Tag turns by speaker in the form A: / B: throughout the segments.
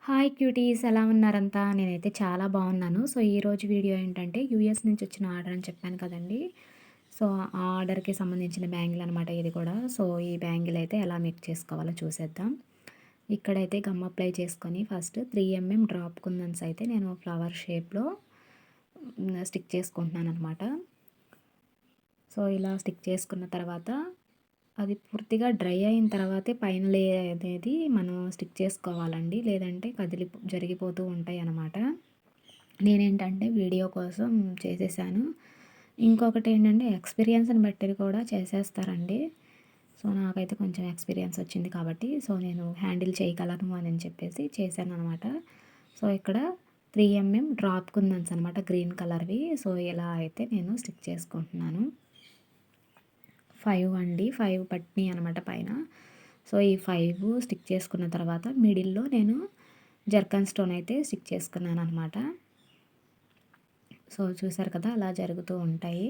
A: Hi cuties, ఎలా ఉన్నారంతా? నేనైతే చాలా బాగున్నాను. సో, ఈరోజు వీడియో ఏంటంటే యూఎస్ నుంచి వచ్చిన ఆర్డర్ అని చెప్పాను కదండీ! సో, ఆ ఆర్డర్‌కి సంబంధించిన బ్యాంగిల్ అనమాట ఇది కూడా. సో, ఈ బ్యాంగిల్ అయితే ఎలా మేక్ చేసుకోవాలో చూసేద్దాం. ఇక్కడైతే గమ్ అప్లై చేసుకొని ఫస్ట్ 3 డ్రాప్ కుందన్స్ అయితే నేను ఫ్లవర్ షేప్‌లో స్టిక్ చేసుకుంటున్నాననమాట. సో, ఇలా స్టిక్ చేసుకున్న తర్వాత అది పూర్తిగా డ్రై అయిన తర్వాతే పైన లేయర్ అనేది మనం స్టిక్ చేసుకోవాలండి. లేదంటే జరిగిపోతూ ఉంటాయన్నమాట. నేనేంటంటే వీడియో కోసం చేసేసాను. ఇంకొకటేంటంటే ఎక్స్‌పీరియన్స్‌ని బట్టి కూడా చేసేస్తారండి. సో, నాకైతే కొంచెం ఎక్స్‌పీరియన్స్ వచ్చింది కాబట్టి నేను హ్యాండిల్ చేయగలను అని చెప్పేసి చేశాననమాట. సో, ఇక్కడ 3 డ్రాప్ కుందన్స్ అనమాట, గ్రీన్ కలర్‌వి. సో, ఇలా అయితే నేను స్టిక్ చేసుకుంటున్నాను. 5 అండి. 5 పట్టినియి అనమాట పైన. సో, ఈ 5 స్టిక్ చేసుకున్న తర్వాత మిడిల్‌లో నేను జర్కన్ స్టోన్ అయితే స్టిక్ చేసుకున్నాననమాట. సో, చూసారు కదా! అలా జరుగుతూ ఉంటాయి.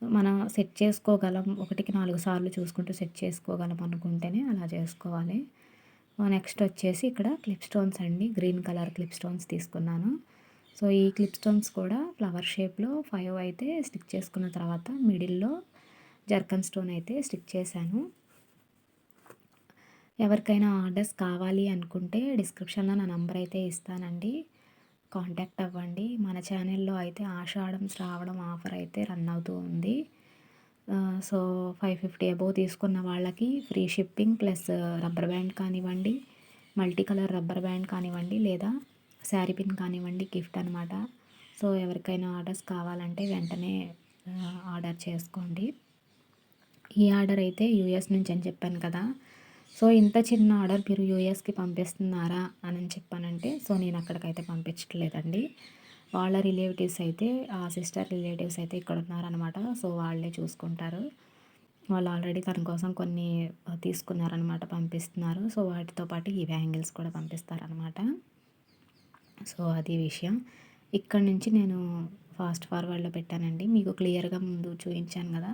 A: మనం సెట్ చేసుకోగలం. 1కి 4 సార్లు చూసుకుంటూ సెట్ చేసుకోగలం అనుకుంటేనే అలా చేసుకోవాలి. నెక్స్ట్ వచ్చేసి ఇక్కడ క్లిప్ స్టోన్స్ అండి. గ్రీన్ కలర్ క్లిప్ స్టోన్స్ తీసుకున్నాను. సో, ఈ క్లిప్ స్టోన్స్ కూడా ఫ్లవర్ షేప్‌లో 5 అయితే స్టిక్ చేసుకున్న తర్వాత మిడిల్‌లో జర్కన్ స్టోన్ అయితే స్టిక్ చేశాను. ఎవరికైనా ఆర్డర్స్ కావాలి అనుకుంటే డిస్క్రిప్షన్‌లో నా నంబర్ అయితే ఇస్తానండి. కాంటాక్ట్ అవ్వండి. మన ఛానల్‌లో అయితే ఆషాఢం, శ్రావణం ఆఫర్ అయితే రన్ అవుతూ ఉంది. సో, 550 అబోవ్ తీసుకున్న వాళ్ళకి free shipping plus rubber band కానివ్వండి, మల్టీ కలర్ రబ్బర్ బ్యాండ్ కానివ్వండి, లేదా శారీ పిన్ కానివ్వండి, గిఫ్ట్ అనమాట. సో, ఎవరికైనా ఆర్డర్స్ కావాలంటే వెంటనే ఆర్డర్ చేసుకోండి. ఈ ఆర్డర్ అయితే యూఎస్ నుంచి అని చెప్పాను కదా! సో, ఇంత చిన్న ఆర్డర్ మీరు యూఎస్‌కి పంపిస్తున్నారా అని చెప్పానంటే, సో, నేను అక్కడికైతే పంపించట్లేదండి. వాళ్ళ రిలేటివ్స్ అయితే, ఆ సిస్టర్ రిలేటివ్స్ అయితే ఇక్కడ ఉన్నారనమాట. సో, వాళ్ళే చూసుకుంటారు. వాళ్ళు ఆల్రెడీ తన కోసం కొన్ని తీసుకున్నారనమాట, పంపిస్తున్నారు. సో, వాటితో పాటు ఈ బ్యాంగిల్స్ కూడా పంపిస్తారనమాట. సో, అది విషయం. ఇక్కడ నుంచి నేను ఫాస్ట్ ఫార్వర్డ్‌లో పెట్టానండి. మీకు క్లియర్‌గా ముందు చూయించాను కదా!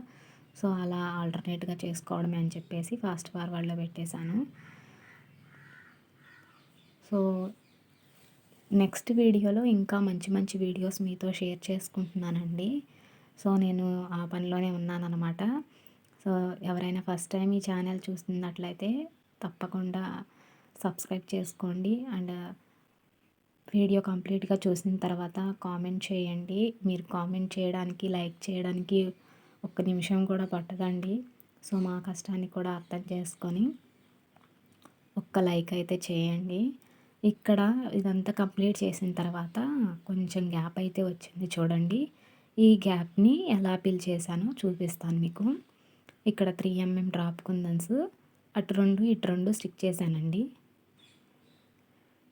A: సో, అలా ఆల్టర్‌నేట్‌గా చేసుకోవడమే అని చెప్పేసి ఫాస్ట్ ఫార్వర్డ్‌లో పెట్టేశాను. సో, నెక్స్ట్ వీడియోలో ఇంకా మంచి మంచి వీడియోస్ మీతో షేర్ చేసుకుంటున్నానండి. సో, నేను ఆ పనిలోనే ఉన్నాననమాట. సో, ఎవరైనా ఫస్ట్ టైం ఈ ఛానల్ చూస్తున్నట్లయితే తప్పకుండా సబ్స్క్రైబ్ చేసుకోండి. అండ్ వీడియో కంప్లీట్‌గా చూసిన తర్వాత కామెంట్ చేయండి. మీరు కామెంట్ చేయడానికి, లైక్ చేయడానికి ఒక్క నిమిషం కూడా పట్టదండి. సో, మా కష్టాన్ని కూడా అర్థం చేసుకొని ఒక్క లైక్ అయితే చేయండి. ఇక్కడ ఇదంతా కంప్లీట్ చేసిన తర్వాత కొంచెం గ్యాప్ అయితే వచ్చింది చూడండి. ఈ గ్యాప్‌ని ఎలా ఫిల్ చేశానో చూపిస్తాను మీకు. ఇక్కడ 3 డ్రాప్ కుందన్స్ అటు 2, ఇటు 2 స్టిక్ చేశానండి.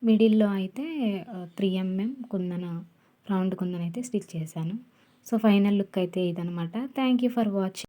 A: మిడిల్‌లో అయితే 3 కుందన, రౌండ్ కుందనైతే స్టిచ్ చేశాను. సో, ఫైనల్ లుక్ అయితే ఇదనమాట. Thank you for watching.